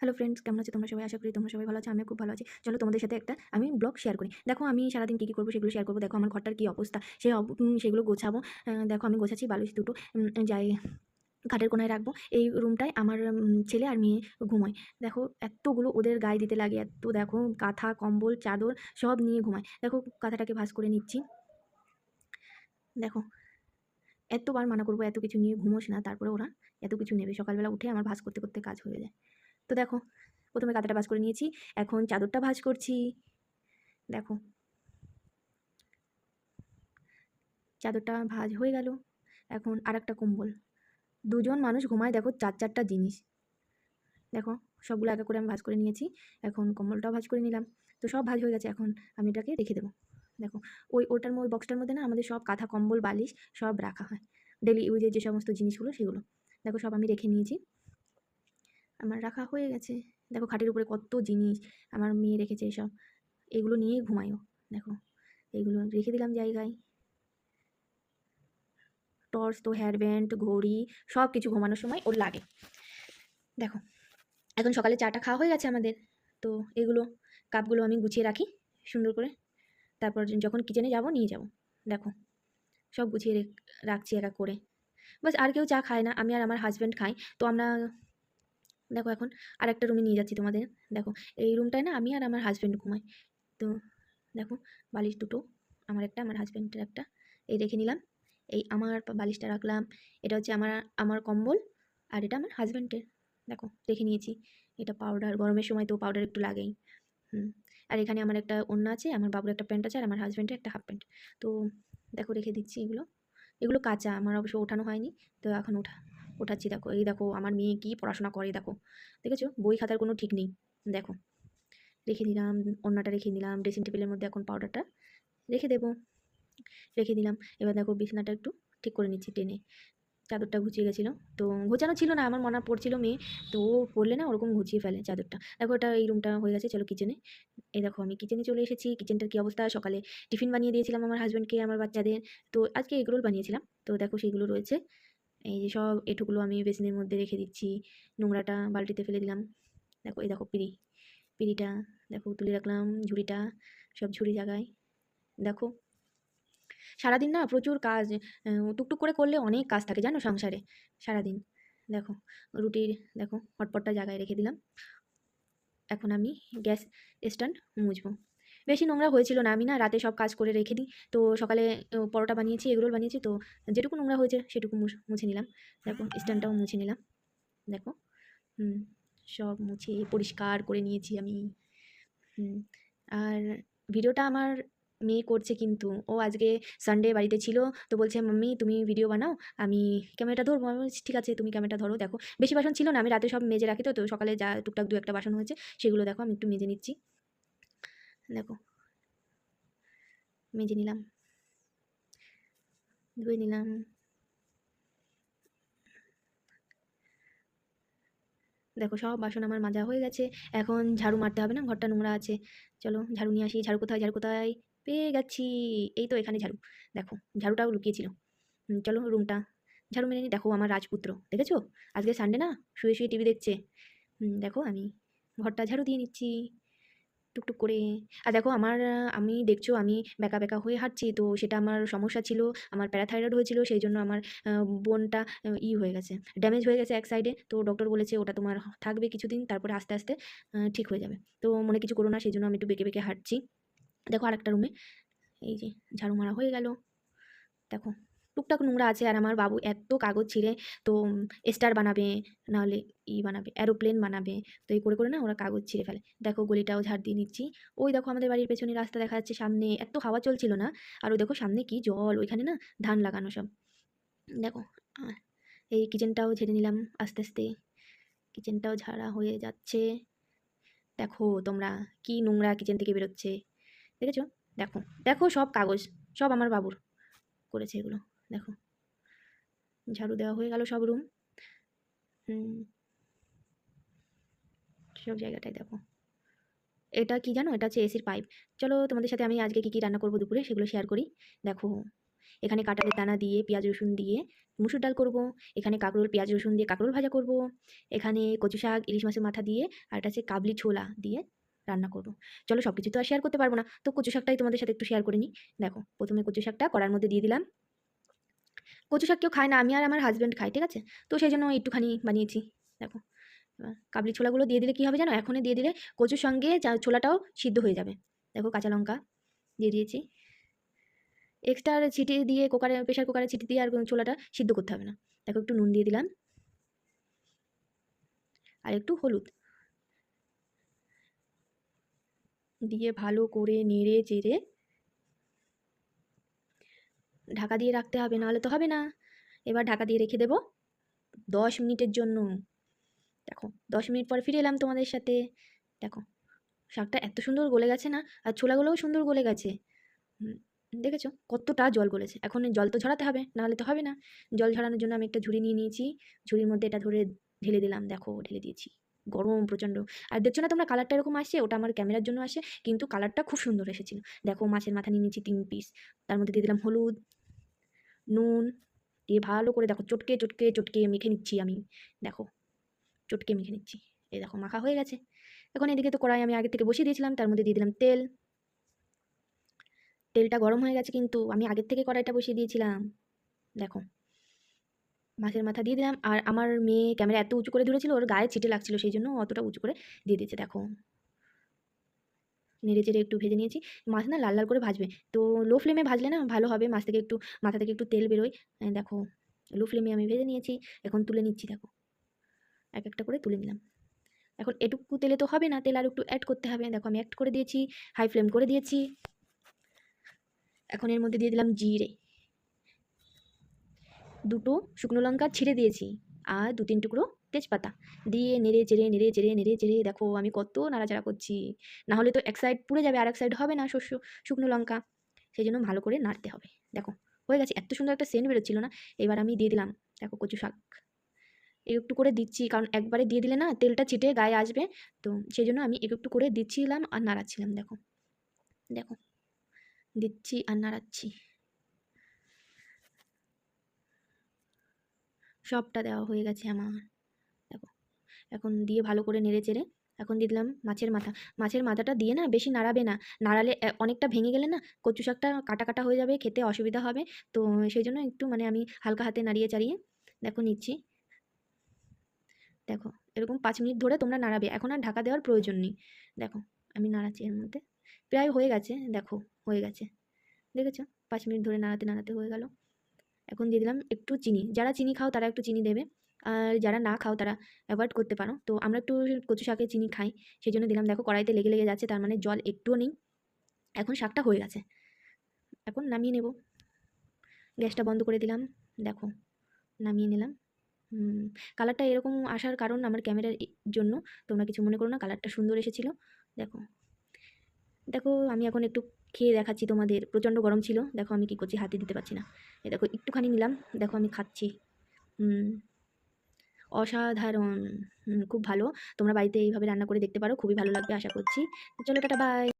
Hello friends, কেমন আছো তোমরা সবাই? আশা করি তোমরা সবাই ভালো আছো। আমিও খুব ভালো আছি। চলো তোমাদের সাথে একটা আমি ব্লগ শেয়ার করি। দেখো আমি সারাদিন কী করবো সেগুলো শেয়ার করবো। দেখো আমার ঘরটার কী অবস্থা, সেগুলো গোছাবো। দেখো আমি গোছাচ্ছি, বালিশ দুটো যাই খাটের কোণায় রাখবো। এই রুমটায় আমার ছেলে আর মেয়ে ঘুমোয়। দেখো এতগুলো ওদের গায়ে দিতে লাগে, এত দেখো কাঁথা, কম্বল, চাদর সব নিয়ে ঘুমায়। দেখো কাঁথাটাকে ভাঁজ করে নিচ্ছি। দেখো এতবার মানা করবো এত কিছু নিয়ে ঘুমোস না, তারপরে ওরা এত কিছু নেবে। সকালবেলা উঠে আমার ভাঁজ করতে করতে কাজ হয়ে যায়। তো দেখো প্রথমে কাঁথাটা ভাঁজ করে নিয়েছি, এখন চাদরটা ভাঁজ করছি। দেখো চাদরটা ভাঁজ হয়ে গেল। এখন আরেকটা কম্বল, দুজন মানুষ ঘুমায়, দেখো চার চারটা জিনিস। দেখো সবগুলো আগে করে আমি ভাঁজ করে নিয়েছি। এখন কম্বলটাও ভাঁজ করে নিলাম। তো সব ভাঁজ হয়ে গেছে, এখন আমি এটাকে রেখে দেবো। দেখো ওই বক্সটার মধ্যে না আমাদের সব কাঁথা, কম্বল, বালিশ সব রাখা হয়, ডেলি ইউজের যে সমস্ত জিনিসগুলো সেগুলো। দেখো সব আমি রেখে নিয়েছি, আমার রাখা হয়ে গেছে। দেখো খাটের উপরে কত জিনিস আমার মেয়ে রেখেছে, এসব এগুলো নিয়েই ঘুমায়ও। দেখো এইগুলো রেখে দিলাম জায়গায়। টর্চ তো, হেয়ার ব্যান্ড, ঘড়ি, সব কিছু ঘুমানোর সময় ওর লাগে। দেখো এখন সকালে চাটা খাওয়া হয়ে গেছে আমাদের। তো এগুলো কাপগুলো আমি গুছিয়ে রাখি সুন্দর করে, তারপর যখন কিচেনে যাব নিয়ে যাব। দেখো সব গুছিয়ে রাখছি এক এক করে। বাস আর কেউ চা খায় না, আমি আর আমার হাজব্যান্ড খাই। তো আমরা দেখো এখন আর একটা রুমে নিয়ে যাচ্ছি তোমাদের। দেখো এই রুমটায় না আমি আর আমার হাজব্যান্ড ঘুমাই। তো দেখো বালিশ দুটো, আমার একটা, আমার হাজব্যান্ডের একটা, এই রেখে নিলাম। এই আমার বালিশটা রাখলাম, এটা হচ্ছে আমার আমার কম্বল, আর এটা আমার হাজব্যান্ডের। দেখো রেখে নিয়েছি। এটা পাউডার, গরমের সময় তো পাউডার একটু লাগেই। আর এখানে আমার একটা ওড়না আছে, আমার বাবুর একটা প্যান্ট আছে, আর আমার হাজব্যান্ডের একটা হাফ প্যান্ট। তো দেখো রেখে দিচ্ছি এগুলো। এগুলো কাঁচা, আমার অবশ্য ওঠানো হয়নি। তো এখন ওঠাচ্ছি। দেখো এই দেখো আমার মেয়ে কী পড়াশোনা করে, দেখো দেখেছো, বই খাতার কোনো ঠিক নেই। দেখো রেখে দিলাম, ওড়নাটা রেখে দিলাম ড্রেসিং টেবিলের মধ্যে। এখন পাউডারটা রেখে দেবো, রেখে দিলাম। এবার দেখো বিছানাটা একটু ঠিক করে নিচ্ছি টেনে। চাদরটা ঘুচিয়ে গেছিলো, তো ঘোচানো ছিল না, আমার মনে পড়ছিল মেয়ে, তো ও পড়লে না ওরকম ঘুচিয়ে ফেলে চাদরটা। দেখো এটা এই রুমটা হয়ে গেছে, চলো কিচেনে। এই দেখো আমি কিচেনে চলে এসেছি। কিচেনটার কী অবস্থা, সকালে টিফিন বানিয়ে দিয়েছিলাম আমার হাজব্যান্ডকে, আমার বাচ্চাদের। তো আজকে এগরোল বানিয়েছিলাম, তো দেখো সেইগুলো রয়েছে। এই যে সব এঁঠোগুলো আমি বেসিনের মধ্যে রেখে দিচ্ছি, নোংরাটা বালতিতে ফেলে দিলাম। দেখো এই দেখো পিঁড়িটা দেখো তুলে রাখলাম, ঝুড়িটা সব ঝুড়ি জায়গায়। দেখো সারাদিন না প্রচুর কাজ, টুকটুক করে করলে অনেক কাজ থাকে জানো সংসারে সারাদিন। দেখো রুটির, দেখো হটপটটা জায়গায় রেখে দিলাম। এখন আমি গ্যাস স্ট্যান্ড মুছবো। বেশি নোংরা হয়েছিল না, আমি না রাতে সব কাজ করে রেখে দিই। তো সকালে পরোটা বানিয়েছি, এগরোল বানিয়েছি, তো যেটুকু নোংরা হয়েছে সেটুকু মুছে নিলাম। দেখো স্ট্যান্ডটাও মুছে নিলাম। দেখো হুম সব মুছে পরিষ্কার করে নিয়েছি আমি। হুম আর ভিডিওটা আমার মেয়ে করছে, কিন্তু ও আজকে সানডে বাড়িতে ছিল। তো বলছে মাম্মি তুমি ভিডিও বানাও, আমি ক্যামেরাটা ধরবো। আমি বলছি ঠিক আছে তুমি ক্যামেরাটা ধরো। দেখো বেশি বাসন ছিল না, আমি রাতে সব মেজে রাখি। তো সকালে যা টুকটাক দু একটা বাসন হয়েছে সেগুলো দেখো আমি একটু মেজে নিচ্ছি। দেখো মেজে নিলাম, ধুয়ে নিলাম। দেখো সব বাসন আমার মাজা হয়ে গেছে। এখন ঝাড়ু মারতে হবে না, ঘরটা নোংরা আছে। চলো ঝাড়ু নিয়ে আসি। ঝাড়ু কোথায়, ঝাড়ু কোথায়, পেয়ে গেছি। এই তো এখানে ঝাড়ু। দেখো ঝাড়ুটাও লুকিয়েছিল। চলো রুমটা ঝাড়ু মেরে নিই। দেখো আমার রাজপুত্র, দেখেছো আজকে সানডে না, শুয়ে শুয়ে টিভি দেখছে। দেখো আমি ঘরটা ঝাড়ু দিয়ে নিচ্ছি টুকটুক করে। আর দেখো আমি দেখছো আমি বেঁকা বেঁকা হয়ে হাঁটছি, তো সেটা আমার সমস্যা ছিল। আমার প্যারাথাইরয়েড হয়েছিল, সেই জন্য আমার বোনটা হয়ে গেছে, ড্যামেজ হয়ে গেছে এক সাইডে। তো ডক্টর বলেছে ওটা তোমার থাকবে কিছুদিন, তারপরে আস্তে আস্তে ঠিক হয়ে যাবে। তো মনে কিছু করো না, সেই জন্য আমি একটু বেঁকে বেঁকে হাঁটছি। দেখো আরেকটা রুমে এই যে ঝাড়ু মারা হয়ে গেল। দেখো টুকটাক নোংরা আছে, আর আমার বাবু এত কাগজ ছিঁড়ে। তো স্টার বানাবে, নাহলে বানাবে, অ্যারোপ্লেন বানাবে। তো এই করে করে না ওরা কাগজ ছিঁড়ে ফেলে। দেখো গলিটাও ঝাড় দিয়ে নিচ্ছি। ওই দেখো আমাদের বাড়ির পেছনে রাস্তা দেখা যাচ্ছে, সামনে এত হাওয়া চলছিল না। আর ওই দেখো সামনে কি জল, ওইখানে না ধান লাগানো সব। দেখো আহ, এই কিচেনটাও ঝেড়ে নিলাম আস্তে আস্তে। কিচেনটাও ঝাড়া হয়ে যাচ্ছে। দেখো তোমরা কি নোংরা কিচেন থেকে বেরোচ্ছে, দেখেছো? দেখো দেখো সব কাগজ, সব আমার বাবুর করেছে এগুলো। দেখো ঝাড়ু দেওয়া হয়ে গেল সব রুম। সব জায়গাটায় দেখো। এটা কি জানো, এটা হচ্ছে এসির পাইপ। চলো তোমাদের সাথে আমি আজকে কী কী রান্না করবো দুপুরে সেগুলো শেয়ার করি। দেখো এখানে কাঁঠালের দানা দিয়ে পেঁয়াজ রসুন দিয়ে মুসুর ডাল করব। এখানে কাঁকরোল পেঁয়াজ রসুন দিয়ে কাঁকরোল ভাজা করব। এখানে কচু শাক ইলিশ মাছের মাথা দিয়ে আর এটা হচ্ছে কাবলি ছোলা দিয়ে রান্না করব। চলো সব কিছু তো আর শেয়ার করতে পারবো না, তো কচু শাকটাই তোমাদের সাথে একটু শেয়ার করে নিই। দেখো প্রথমে কচু শাকটা কড়ার মধ্যে দিয়ে দিলাম। কচু শাক কেউ খায় না, আমি আর আমার হাজব্যান্ড খাই, ঠিক আছে? তো সেই জন্য একটুখানি বানিয়েছি। দেখো কাবলি ছোলাগুলো দিয়ে দিলে কী হবে জানো, এখনই দিয়ে দিলে কচুর সঙ্গে ছোলাটাও সিদ্ধ হয়ে যাবে। দেখো কাঁচা লঙ্কা দিয়ে দিয়েছি। এক্সট্রা সিটি দিয়ে প্রেশার কুকারে সিটি দিয়ে আর ছোলাটা সিদ্ধ করতে হবে না। দেখো একটু নুন দিয়ে দিলাম আর একটু হলুদ দিয়ে ভালো করে নেড়ে চেড়ে ঢাকা দিয়ে রাখতে হবে, নাহলে তো হবে না। এবার ঢাকা দিয়ে রেখে দেব 10 মিনিটের জন্য। দেখো 10 মিনিট পর ফিরে এলাম তোমাদের সাথে। দেখো শাকটা এত সুন্দর গলে গেছে না, আর ছোলাগুলোও সুন্দর গলে গেছে। দেখেছো কতটা জল গলেছে? এখন এই জল তো ঝরাতে হবে, নাহলে তো হবে না। জল ঝরানোর জন্য আমি একটা ঝুড়ি নিয়ে নিয়েছি, ঝুড়ির মধ্যে এটা ধরে ঢেলে দিলাম। দেখো ঢেলে দিয়েছি, গরম প্রচণ্ড। আর দেখছো না তোমরা কালারটা এরকম আসছে, ওটা আমার ক্যামেরার জন্য আসে, কিন্তু কালারটা খুব সুন্দর এসেছিল। দেখো মাছের মাথা নিয়ে নিয়েছি 3 পিস, তার মধ্যে দিয়ে দিলাম হলুদ নুন দিয়ে ভালো করে দেখো চটকে চটকে চটকে মেখে নিচ্ছি আমি। দেখো চটকে মেখে নিচ্ছি, এই দেখো মাখা হয়ে গেছে। এখন এদিকে তো কড়াই আমি আগে থেকে বসিয়ে দিয়েছিলাম, তার মধ্যে দিয়ে দিলাম তেল। তেলটা গরম হয়ে গেছে, কিন্তু আমি আগের থেকে কড়াইটা বসিয়ে দিয়েছিলাম। দেখো মাছের মাথা দিয়ে দিলাম, আর আমার মেয়ে ক্যামেরা এত উঁচু করে ধরেছিল, ওর গায়ে ছিটে লাগছিল, সেই জন্য অতটা উঁচু করে দিয়ে দিয়েছে। দেখো নেড়ে চেড়ে একটু ভেজে নিয়েছি। মাছ না লাল লাল করে ভাজবে, তো লো ফ্লেমে ভাজলে না ভালো হবে, মাছ থেকে একটু মাথা থেকে একটু তেল বেরোয়। দেখো লো ফ্লেমে আমি ভেজে নিয়েছি, এখন তুলে নিচ্ছি। দেখো এক একটা করে তুলে নিলাম। এখন এটুকু তেলে তো হবে না, তেল আর একটু অ্যাড করতে হবে। দেখো আমি অ্যাড করে দিয়েছি, হাই ফ্লেম করে দিয়েছি। এখন এর মধ্যে দিয়ে দিলাম জিরে, 2টো শুকনো লঙ্কা ছিঁড়ে দিয়েছি, আর 2-3 টুকরো তেজপাতা দিয়ে নেড়ে চেড়ে নেড়ে চেড়ে নেড়ে চেড়ে দেখো আমি কত নাড়াচাড়া করছি, না হলে তো এক সাইড পুড়ে যাবে আর এক সাইড হবে না শুকনো লঙ্কা, সেই জন্য ভালো করে নাড়তে হবে। দেখো হয়ে গেছে, এত সুন্দর একটা সেন্ট বেরোচ্ছিল না। এবার আমি দিয়ে দিলাম দেখো কচু শাক, একটু করে দিচ্ছি, কারণ একবারে দিয়ে দিলে না তেলটা ছিটে গায়ে আসবে, তো সেই জন্য আমি একটু করে দিচ্ছিলাম আর নাড়াচ্ছিলাম। দেখো দেখো দিচ্ছি আর নাড়াচ্ছি, সবটা দেওয়া হয়ে গেছে আমার। দেখো এখন দিয়ে ভালো করে নেড়ে চেড়ে এখন দিয়ে দিলাম মাছের মাথা। মাছের মাথাটা দিয়ে না বেশি নাড়াবে না, নাড়ালে অনেকটা ভেঙে গেলে না কচু শাকটা কাটা কাটা হয়ে যাবে, খেতে অসুবিধা হবে। তো সেই জন্য একটু মানে আমি হালকা হাতে নাড়িয়ে চাড়িয়ে দেখো নিচ্ছি। দেখো এরকম 5 মিনিট ধরে তোমরা নাড়াবে, এখন আর ঢাকা দেওয়ার প্রয়োজন নেই। দেখো আমি নাড়াচ্ছি, এর মধ্যে প্রায় হয়ে গেছে। দেখো হয়ে গেছে, দেখেছো 5 মিনিট ধরে নাড়াতে নাড়াতে হয়ে গেল। এখন দিয়ে দিলাম একটু চিনি, যারা চিনি খাও তারা একটু চিনি দেবে, আর যারা না খাও তারা অ্যাভয়েড করতে পারো। তো আমরা একটু কচু শাকে চিনি খাই, সেই জন্য দিলাম। দেখো কড়াইতে লেগে লেগে যাচ্ছে, তার মানে জল একটুও নেই। এখন শাকটা হয়ে গেছে, এখন নামিয়ে নেব। গ্যাসটা বন্ধ করে দিলাম। দেখো নামিয়ে নিলাম। কালারটা এরকম আসার কারণ আমার ক্যামেরার জন্য, তোমরা কিছু মনে করো না, কালারটা সুন্দর এসেছিলো। দেখো দেখো আমি এখন একটু খেয়ে দেখাচ্ছি তোমাদের, প্রচণ্ড গরম ছিল। দেখো আমি কী করছি, হাতে দিতে পারছি না। এই দেখো একটুখানি নিলাম, দেখো আমি খাচ্ছি। হুম অসাধারণ, খুব ভালো। তোমরা বাড়িতে এইভাবে রান্না করে দেখতে পারো, খুবই ভালো লাগবে আশা করছি। তো চলো টাটা বাই।